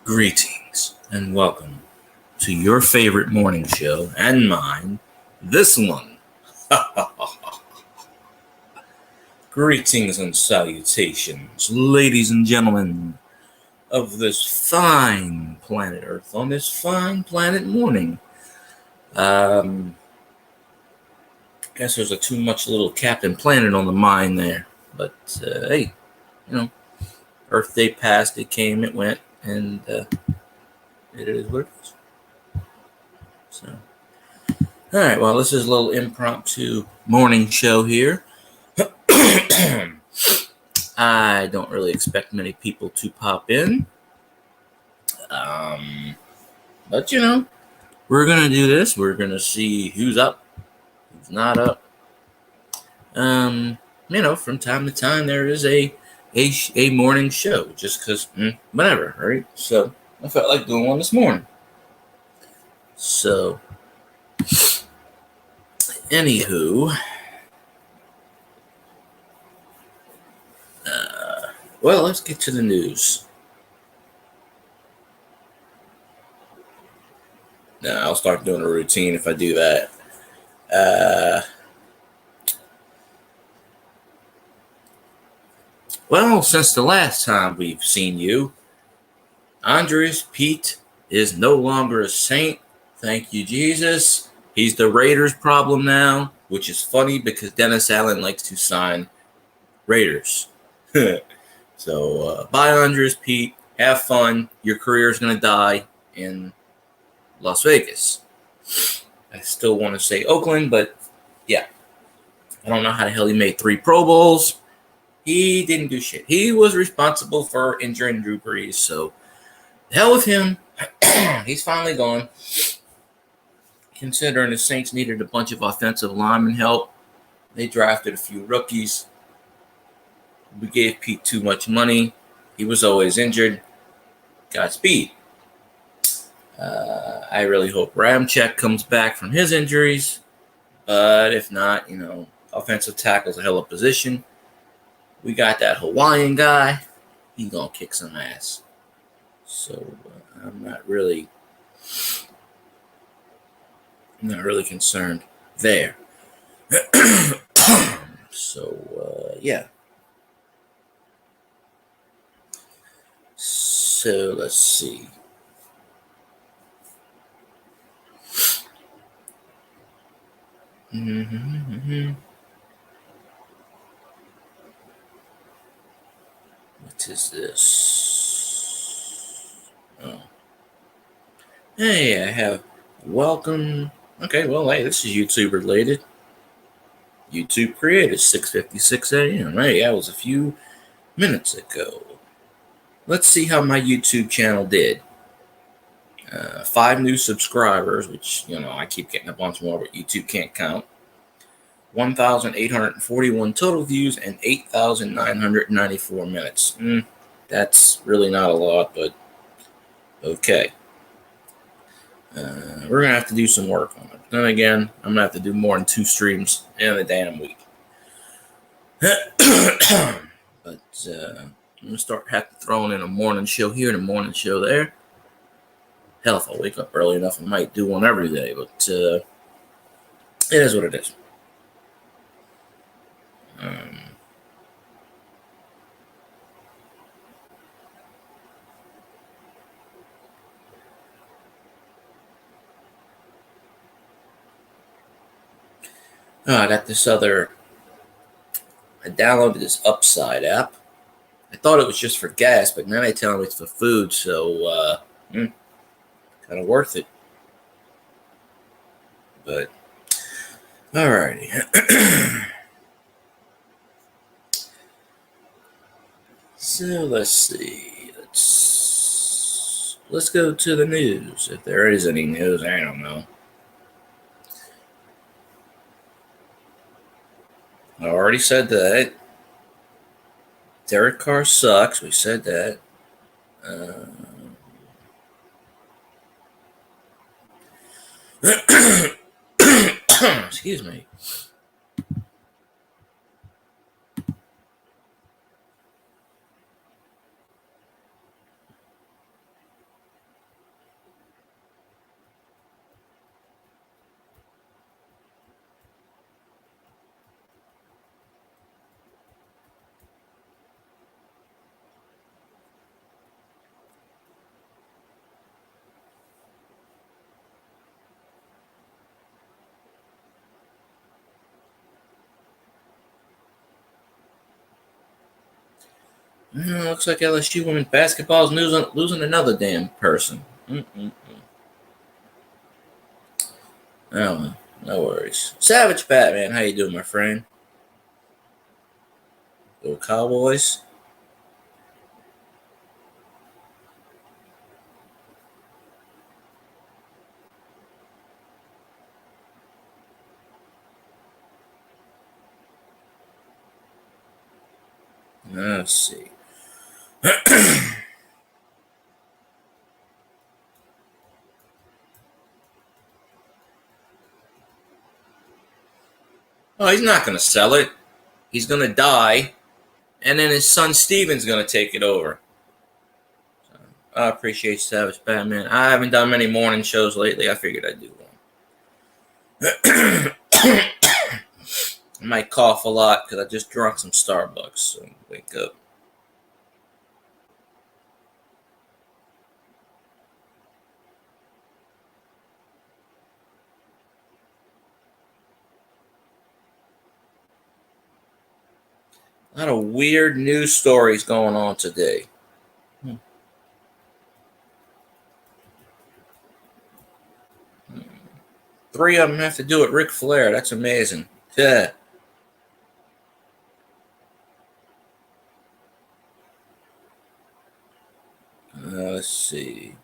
Greetings and welcome to your favorite morning show and mine, this one. Greetings and salutations, ladies and gentlemen of this fine planet Earth on this fine planet morning. Guess there's a too much little Captain Planet on the mind there, but hey, Earth Day passed, it came, it went, and it is what it is. So, all right, well, this is a little impromptu morning show here. I don't really expect many people to pop in. But we're going to do this. We're going to see who's up, who's not up. From time to time there is a morning show just because, whatever, right? So I felt like doing one this morning. So, anywho, well, let's get to the news. Now, I'll start doing a routine if I do that. Well, since the last time we've seen you, Andres Pete is no longer a Saint. Thank you, Jesus. He's the Raiders problem now, which is funny because Dennis Allen likes to sign Raiders. So, bye, Andres Pete. Have fun. Your career is going to die in Las Vegas. I still want to say Oakland, but yeah. I don't know how the hell he made 3 Pro Bowls. He didn't do shit. He was responsible for injuring Drew Brees, so the hell with him. He's finally gone. Considering the Saints needed a bunch of offensive lineman help, they drafted a few rookies. We gave Pete too much money. He was always injured. Godspeed. I really hope Ramczyk comes back from his injuries. But if not, offensive tackle's a hell of a position. We got that Hawaiian guy. He's going to kick some ass. So I'm not really concerned there. So, yeah. So, let's see. What is this? Oh. Hey, I have welcome. Okay, well, hey, this is YouTube related. YouTube created 6:56 a.m. Hey, that was a few minutes ago. Let's see how my YouTube channel did. 5 new subscribers, which, I keep getting a bunch more, but YouTube can't count. 1,841 total views and 8,994 minutes. That's really not a lot, but okay. We're going to have to do some work on it. Then again, I'm going to have to do more than 2 streams in a damn week. But I'm going to have to throw in a morning show here and a morning show there. Hell, if I wake up early enough, I might do one every day, but it is what it is. I got this I downloaded this Upside app. I thought it was just for gas, but now they tell me it's for food, so kind of worth it. But, alrighty. So, let's see. Let's go to the news. If there is any news, I don't know. I already said that. Derek Carr sucks. We said that. Excuse me. Looks like LSU women's basketball is losing another damn person. Oh, no worries. Savage Batman, how you doing, my friend? Go Cowboys. Let's see. Oh, he's not going to sell it. He's going to die, and then his son Steven's going to take it over. So, I appreciate Savage Batman. I haven't done many morning shows lately. I figured I'd do one. I might cough a lot because I just drunk some Starbucks. So wake up. A lot of weird news stories going on today. Three of them have to do with Ric Flair. That's amazing. Yeah. Let's see.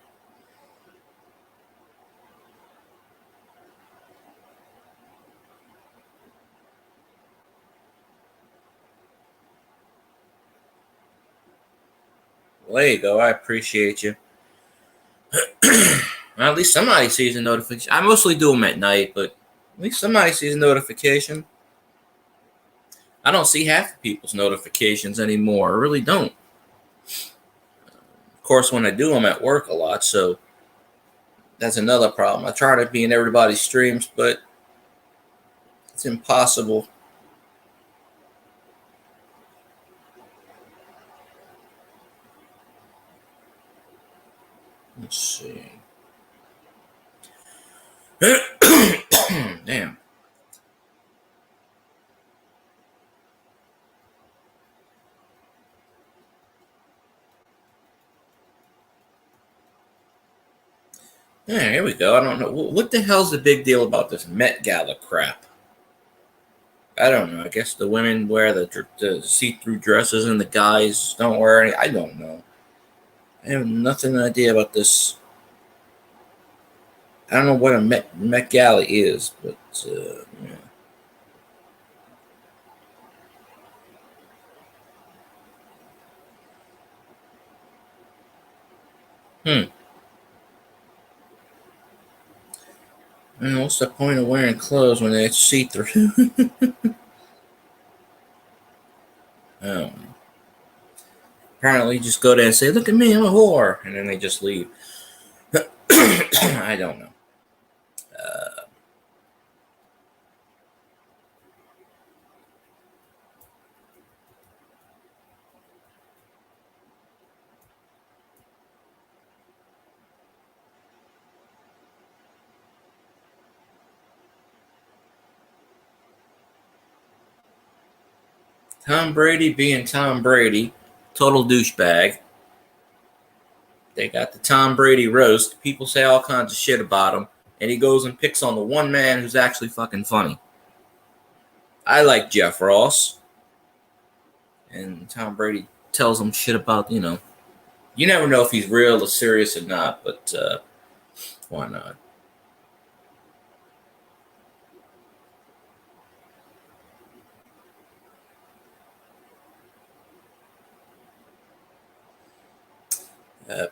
Well, there you go. I appreciate you. Well, at least somebody sees a notification. I mostly do them at night, but at least somebody sees a notification. I don't see half of people's notifications anymore. I really don't. Of course, when I do, I'm at work a lot, so that's another problem. I try to be in everybody's streams, but it's impossible. Let's see. Damn. Yeah, here we go. I don't know. What the hell's the big deal about this Met Gala crap? I don't know. I guess the women wear the see-through dresses and the guys don't wear any. I don't know. I have nothing idea about this. I don't know what a Met Gala is, but yeah. Hmm. What's the point of wearing clothes when they see through? Apparently, just go there and say, "Look at me, I'm a whore," and then they just leave. I don't know. Tom Brady being Tom Brady, total douchebag. They got the Tom Brady roast. People say all kinds of shit about him, and he goes and picks on the one man who's actually fucking funny. I like Jeff Ross, and Tom Brady tells him shit about, you never know if he's real or serious or not, but why not?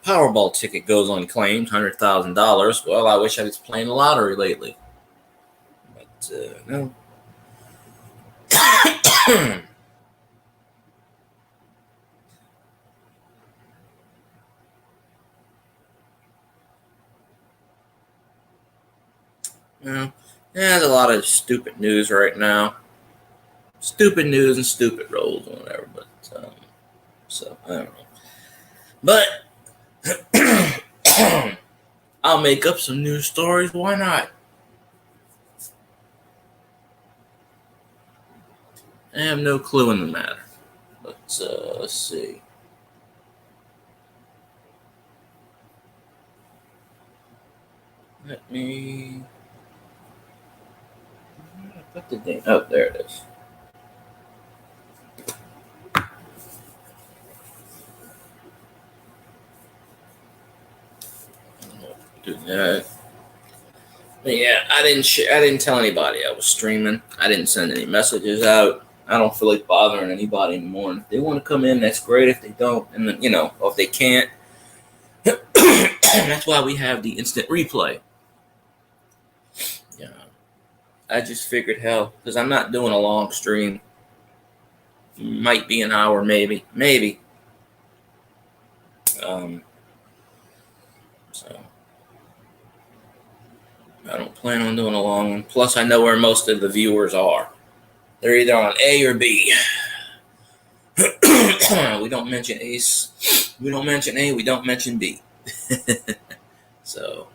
Powerball ticket goes unclaimed, $100,000. Well, I wish I was playing the lottery lately, but no. Yeah, there's a lot of stupid news right now. Stupid news and stupid rolls or whatever, but so I don't know. But I'll make up some news stories. Why not? I have no clue in the matter. But let's see. Let me put the thing. Oh, there it is. Do that. But yeah, I didn't tell anybody I was streaming. I didn't send any messages out. I don't feel like bothering anybody anymore. And if they want to come in, that's great. If they don't, and then, or if they can't, that's why we have the instant replay. Yeah, I just figured, hell, because I'm not doing a long stream. Might be an hour, maybe. So I don't plan on doing a long one. Plus, I know where most of the viewers are. They're either on A or B. We don't mention Ace. We don't mention A. We don't mention B. So,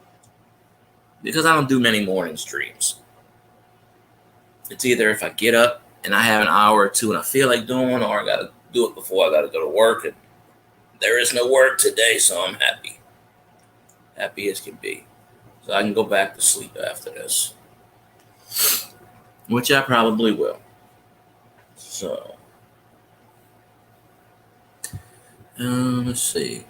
because I don't do many morning streams. It's either if I get up and I have an hour or two and I feel like doing one, or I got to do it before I got to go to work. And there is no work today, so I'm happy. Happy as can be. So I can go back to sleep after this. Which I probably will. So, let's see.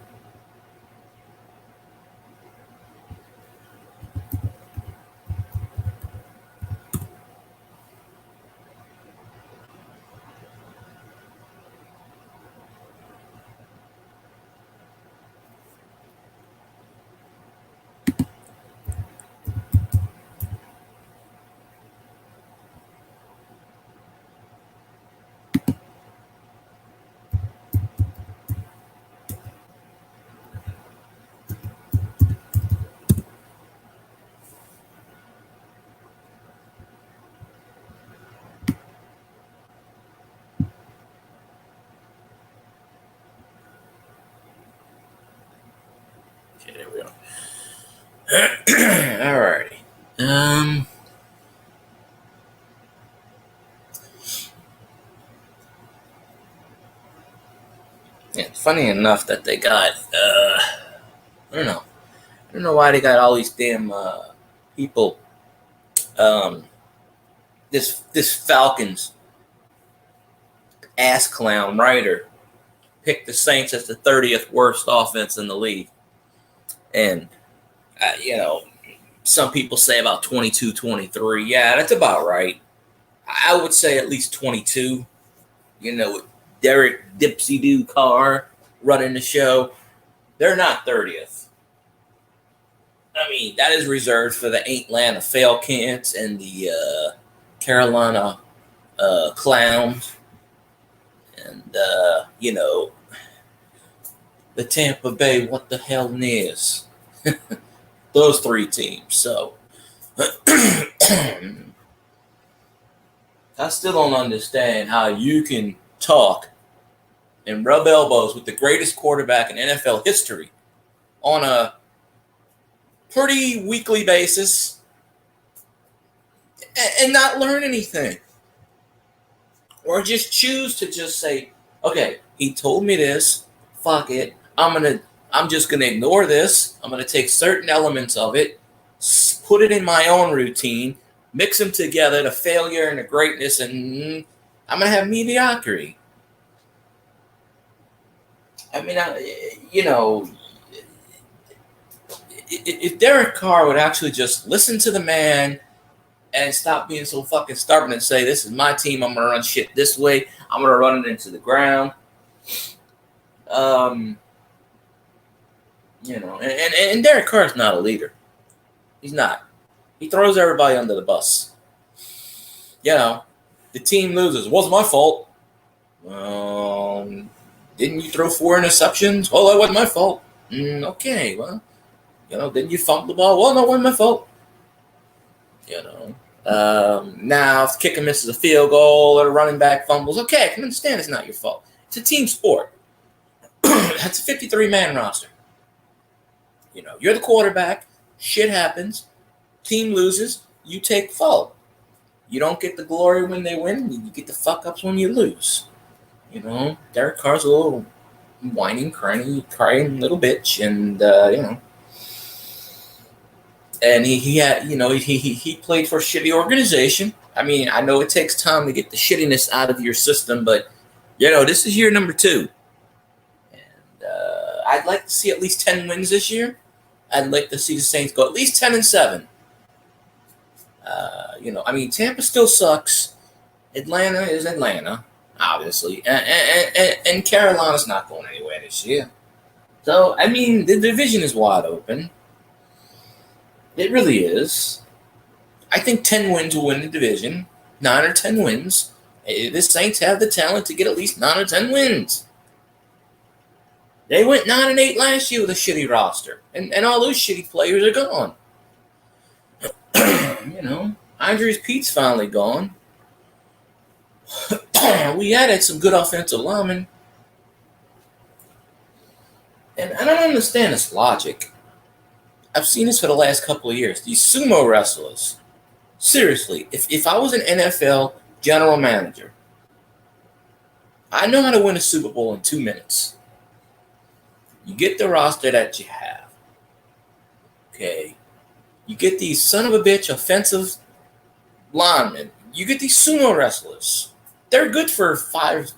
Okay, there we go. Alrighty. Yeah, it's funny enough that they got, I don't know. I don't know why they got all these damn people. This Falcons ass clown writer picked the Saints as the 30th worst offense in the league. And, some people say about 22, 23. Yeah, that's about right. I would say at least 22. Derek Dipsy-Doo Carr running the show. They're not 30th. I mean, that is reserved for the Atlanta Falcons and the Carolina Clowns. And, the Tampa Bay, what the hell is. Those three teams. So, I still don't understand how you can talk and rub elbows with the greatest quarterback in NFL history on a pretty weekly basis and not learn anything. Or just choose to just say, okay, he told me this, fuck it, I'm just gonna ignore this. I'm gonna take certain elements of it, put it in my own routine, mix them together, the failure and the greatness, and I'm gonna have mediocrity. I mean, if Derek Carr would actually just listen to the man and stop being so fucking stubborn and say, this is my team, I'm going to run shit this way, I'm going to run it into the ground. And Derek Carr's not a leader. He's not. He throws everybody under the bus. The team loses. It wasn't my fault. Didn't you throw 4 interceptions? Well, that wasn't my fault. Okay, well, didn't you fumble the ball? Well, no, it wasn't my fault. Now, if the kicker misses a field goal or the running back fumbles, okay, I can understand it's not your fault. It's a team sport. That's a 53-man roster. You're the quarterback. Shit happens. Team loses. You take fault. You don't get the glory when they win. You get the fuck-ups when you lose. Derek Carr's a little whining, crying little bitch, and, And he had, he played for a shitty organization. I mean, I know it takes time to get the shittiness out of your system, but this is year number 2. And I'd like to see at least 10 wins this year. I'd like to see the Saints go at least 10-7. I mean, Tampa still sucks. Atlanta is Atlanta, obviously, and Carolina's not going anywhere this year. So, I mean, the division is wide open. It really is. I think 10 wins will win the division. 9 or 10 wins. The Saints have the talent to get at least 9 or 10 wins. They went 9-8 last year with a shitty roster. And all those shitty players are gone. Andres Pete's finally gone. We added some good offensive linemen. And I don't understand this logic. I've seen this for the last couple of years. These sumo wrestlers. Seriously, if I was an NFL general manager, I know how to win a Super Bowl in 2 minutes. You get the roster that you have. Okay. You get these son of a bitch offensive linemen. You get these sumo wrestlers. They're good for 5,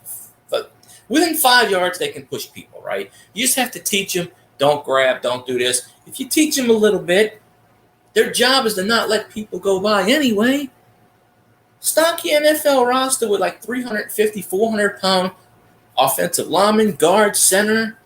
but within 5 yards they can push people, right? You just have to teach them, don't grab, don't do this. If you teach them a little bit, their job is to not let people go by anyway. Stock your NFL roster with like 350, 400-pound offensive linemen, guard, center.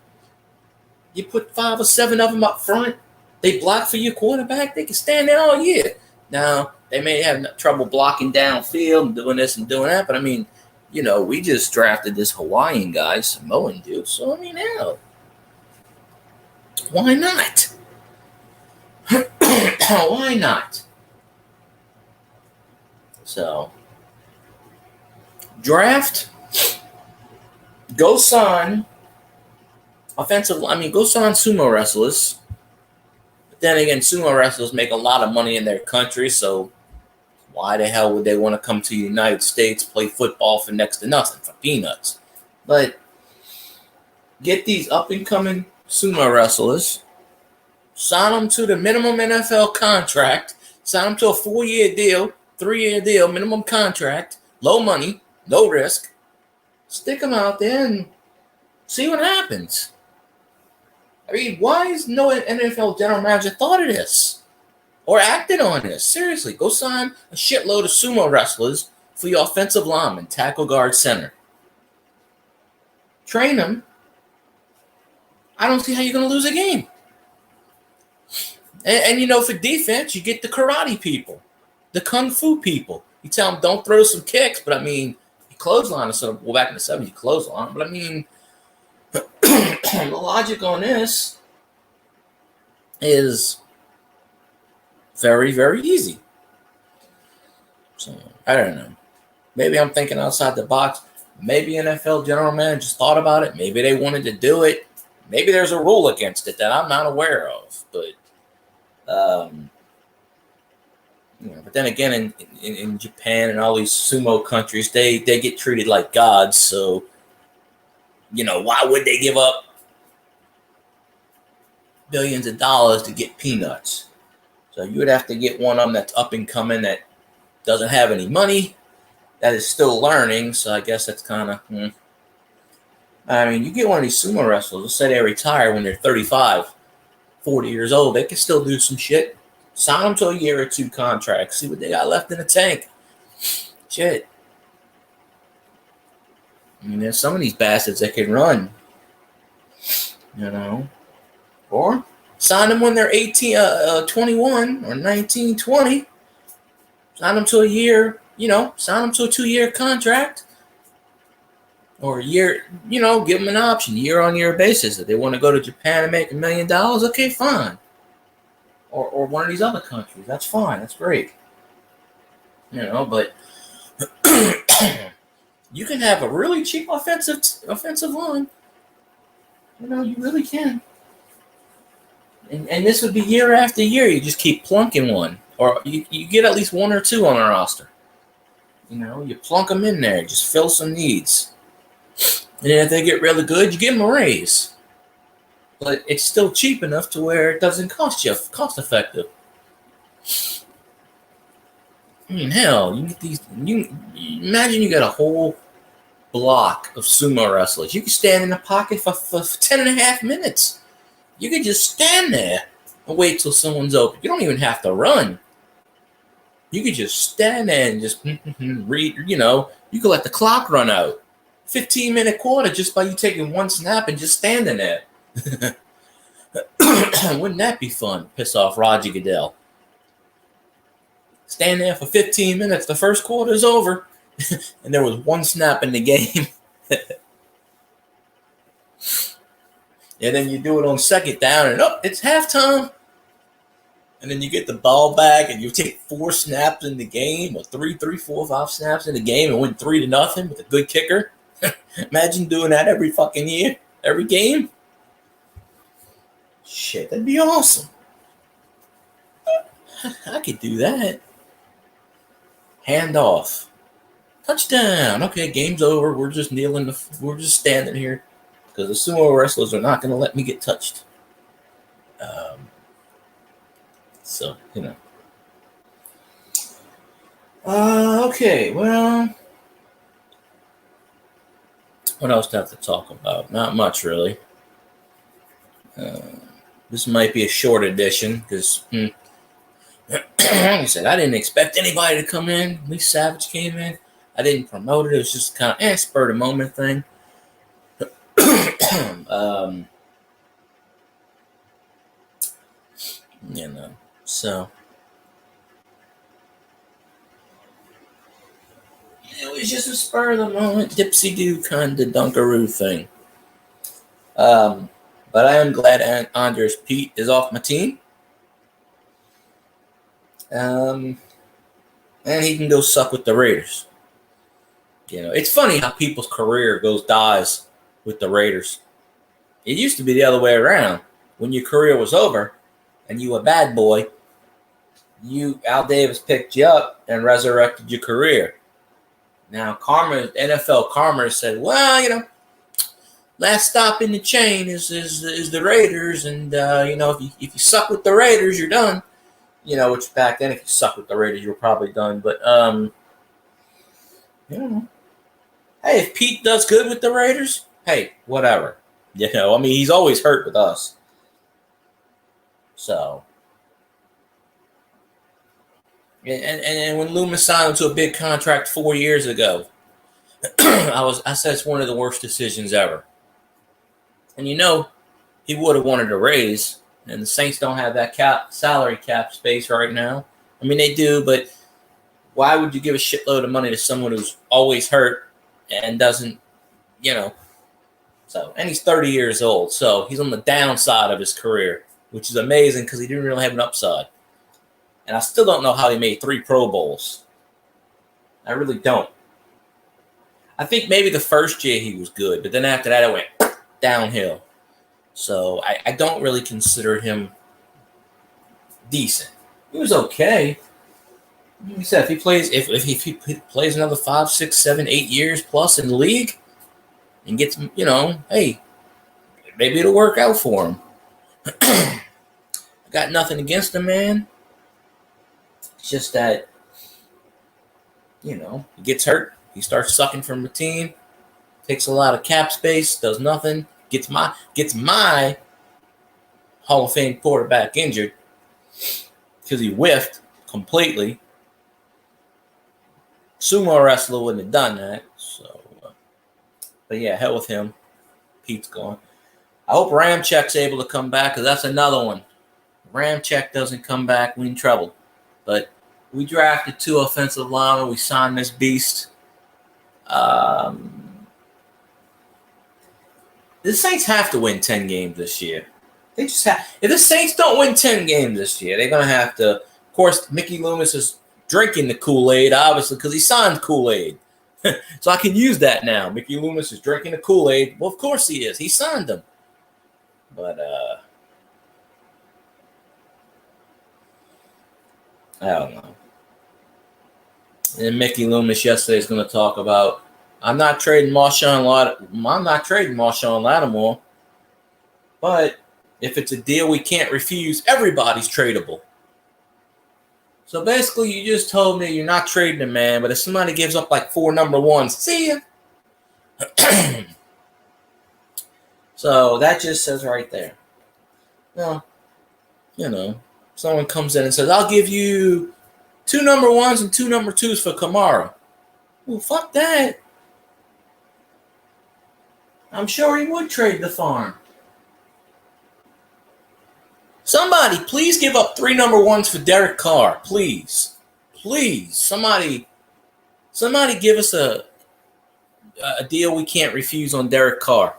You put 5 or 7 of them up front. They block for your quarterback. They can stand there all year. Now, they may have trouble blocking downfield and doing this and doing that, but I mean, we just drafted this Hawaiian guy, Samoan dude. So, I mean, hell, why not? Why not? So, draft, go sign go sign sumo wrestlers. But then again, sumo wrestlers make a lot of money in their country, so why the hell would they want to come to the United States, play football for next to nothing, for peanuts? But get these up-and-coming sumo wrestlers, sign them to the minimum NFL contract, sign them to a 4-year deal, 3-year deal, minimum contract, low money, no risk. Stick them out there and see what happens. I mean, why is no NFL general manager thought of this or acted on this? Seriously, go sign a shitload of sumo wrestlers for your offensive lineman, tackle, guard, center. Train them. I don't see how you're going to lose a game. And for defense, you get the karate people, the kung fu people. You tell them don't throw some kicks, but I mean, you clothesline them. Well, back in the 70s, you clothesline. But I mean, the logic on this is very, very easy. So, I don't know. Maybe I'm thinking outside the box. Maybe NFL general managers thought about it. Maybe they wanted to do it. Maybe there's a rule against it that I'm not aware of. But, but then again, in Japan and all these sumo countries, they get treated like gods. So, why would they give up billions of dollars to get peanuts? So you would have to get one of them that's up and coming, that doesn't have any money, that is still learning. So I guess that's kind of, I mean, you get one of these sumo wrestlers, let's say they retire when they're 35, 40 years old, they can still do some shit. Sign them to a year or 2 contract, see what they got left in the tank. Shit. I mean, there's some of these bastards that can run, or sign them when they're 21 or 19, 20. Sign them to a year, sign them to a 2-year contract. Or a year, give them an option, year-on-year basis. If they want to go to Japan and make $1 million, okay, fine. Or one of these other countries, that's fine, that's great. But you can have a really cheap offensive line. You really can. And this would be year after year. You just keep plunking one. Or you get at least 1 or 2 on a roster. You plunk them in there. Just fill some needs. And then if they get really good, you give them a raise. But it's still cheap enough to where it doesn't cost effective. I mean, hell, you get these. You imagine you got a whole block of sumo wrestlers. You could stand in the pocket for 10.5 minutes. You could just stand there and wait till someone's open. You don't even have to run. You could just stand there and just read. You could let the clock run out. 15-minute quarter just by you taking one snap and just standing there. Wouldn't that be fun? Piss off Roger Goodell. Stand there for 15 minutes. The first quarter is over. And there was one snap in the game. And then you do it on second down and it's halftime. And then you get the ball back and you take 4 snaps in the game, or 3, 4, 5 snaps in the game and win 3-0 with a good kicker. Imagine doing that every fucking year, every game. Shit, that'd be awesome. I could do that. Hand off. Touchdown. Okay, game's over. We're just kneeling. We're just standing here because the sumo wrestlers are not going to let me get touched. So, okay, well, what else do I have to talk about? Not much, really. This might be a short edition because, like I said, I didn't expect anybody to come in. Lee Savage came in. I didn't promote it. It was just kind of spur of the moment thing. So it was just a spur of the moment, dipsy-do kind of dunkaroo thing. But I am glad Andres Pete is off my team. And he can go suck with the Raiders. It's funny how people's career dies with the Raiders. It used to be the other way around. When your career was over and you were a bad boy, Al Davis picked you up and resurrected your career. Now, NFL Karma said, well, last stop in the chain is the Raiders, and if you suck with the Raiders, you're done. Which back then, if you suck with the Raiders, you were probably done. But hey, if Pete does good with the Raiders, hey, whatever. He's always hurt with us. So, and when Loomis signed him to a big contract 4 years ago, I said it's one of the worst decisions ever. And he would have wanted a raise, and the Saints don't have that salary cap space right now. They do, but why would you give a shitload of money to someone who's always hurt and doesn't, So, and he's 30 years old, so he's on the downside of his career, which is amazing because he didn't really have an upside. And I still don't know how he made 3 Pro Bowls. I really don't. I think maybe the first year he was good, but then after that it went downhill. So I don't really consider him decent. He was okay. Like I said, if he plays another 5, 6, 7, 8 years plus in the league and gets, hey, maybe it'll work out for him. I got nothing against the man. It's just that, he gets hurt. He starts sucking from the team. Takes a lot of cap space. Does nothing. Gets my Hall of Fame quarterback injured because he whiffed completely. Sumo wrestler wouldn't have done that. So, but yeah, hell with him. Pete's gone. I hope Ramchek's able to come back because that's another one. Ramchek doesn't come back, we in trouble. But we drafted 2 offensive linemen. We signed this beast. The Saints have to win 10 games this year. They just have. If the Saints don't win 10 games this year, they're going to have to. Of course, Mickey Loomis is drinking the Kool-Aid, obviously, because he signed Kool-Aid. So I can use that now. Mickey Loomis is drinking the Kool-Aid. Well, of course he is. He signed them. But, I don't know. And Mickey Loomis yesterday is going to talk about, I'm not trading Marshawn Lattimore, but if it's a deal we can't refuse, everybody's tradable. So basically, you just told me you're not trading a man, but if somebody gives up like 4 number ones, see ya. So that just says right there. Well, someone comes in and says, I'll give you 2 number ones and 2 number twos for Kamara. Well, fuck that. I'm sure he would trade the farm. Somebody, please give up 3 number ones for Derek Carr. Please. Please. Somebody give us a deal we can't refuse on Derek Carr.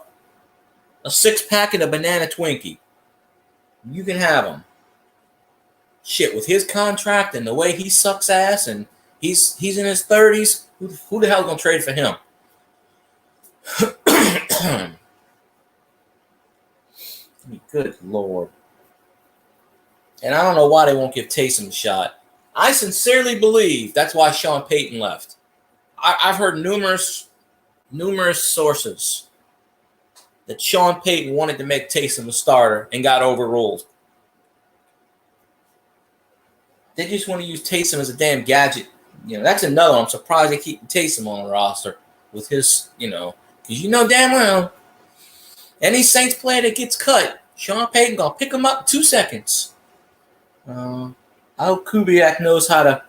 A 6-pack and a banana Twinkie. You can have them. Shit, with his contract and the way he sucks ass and he's in his 30s, who the hell gonna trade for him? Good Lord. And I don't know why they won't give Taysom a shot. I sincerely believe that's why Sean Payton left. I've heard numerous sources that Sean Payton wanted to make Taysom a starter and got overruled. They just want to use Taysom as a damn gadget. That's another one. I'm surprised they keep Taysom on the roster with his, because damn well, any Saints player that gets cut, Sean Payton gonna pick him up in 2 seconds. I hope Kubiak knows how to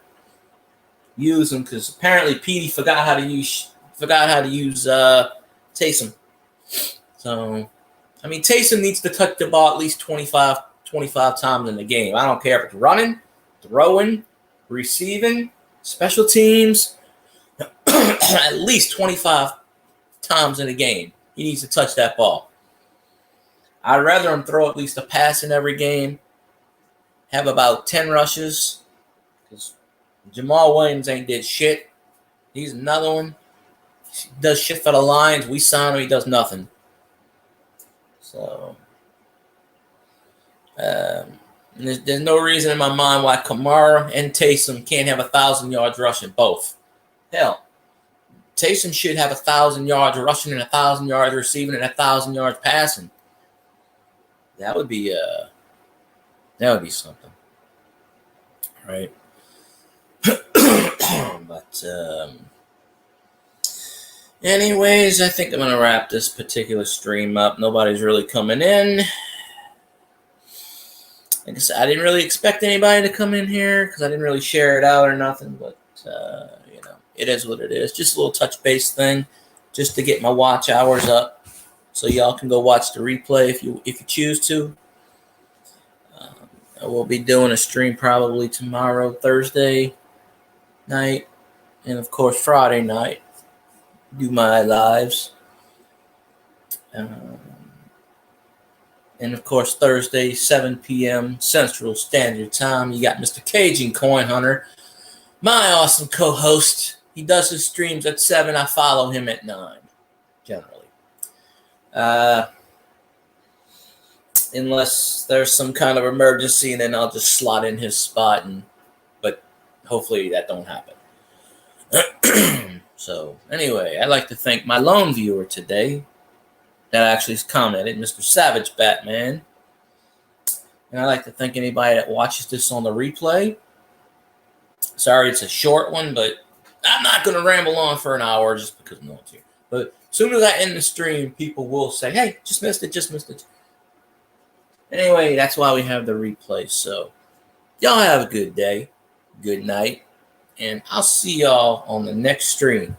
use him because apparently Petey forgot how to use Taysom. So, Taysom needs to touch the ball at least 25 times in the game. I don't care if it's running, throwing, receiving, special teams, at least 25 times in a game. He needs to touch that ball. I'd rather him throw at least a pass in every game, have about 10 rushes, because Jamal Williams ain't did shit. He's another one. He does shit for the Lions. We sign him, he does nothing. So, there's no reason in my mind why Kamara and Taysom can't have 1,000 yards rushing both. Hell, Taysom should have 1,000 yards rushing and 1,000 yards receiving and 1,000 yards passing. That would be something, right? But anyways, I think I'm gonna wrap this particular stream up. Nobody's really coming in. Like I said, I didn't really expect anybody to come in here because I didn't really share it out or nothing. But it is what it is. Just a little touch base thing, just to get my watch hours up, so y'all can go watch the replay if you choose to. I will be doing a stream probably tomorrow, Thursday night, and of course Friday night. Do my lives. And of course, Thursday, 7 p.m. Central Standard Time. You got Mr. Cajun Coin Hunter, my awesome co-host. He does his streams at 7. I follow him at 9, generally. Unless there's some kind of emergency, and then I'll just slot in his spot. But hopefully that don't happen. So, anyway, I'd like to thank my lone viewer today that actually commented, Mr. Savage Batman. And I'd like to thank anybody that watches this on the replay. Sorry it's a short one, but I'm not going to ramble on for an hour just because no one's here. But as soon as I end the stream, people will say, hey, just missed it. Anyway, that's why we have the replay. So, y'all have a good day, good night, and I'll see y'all on the next stream.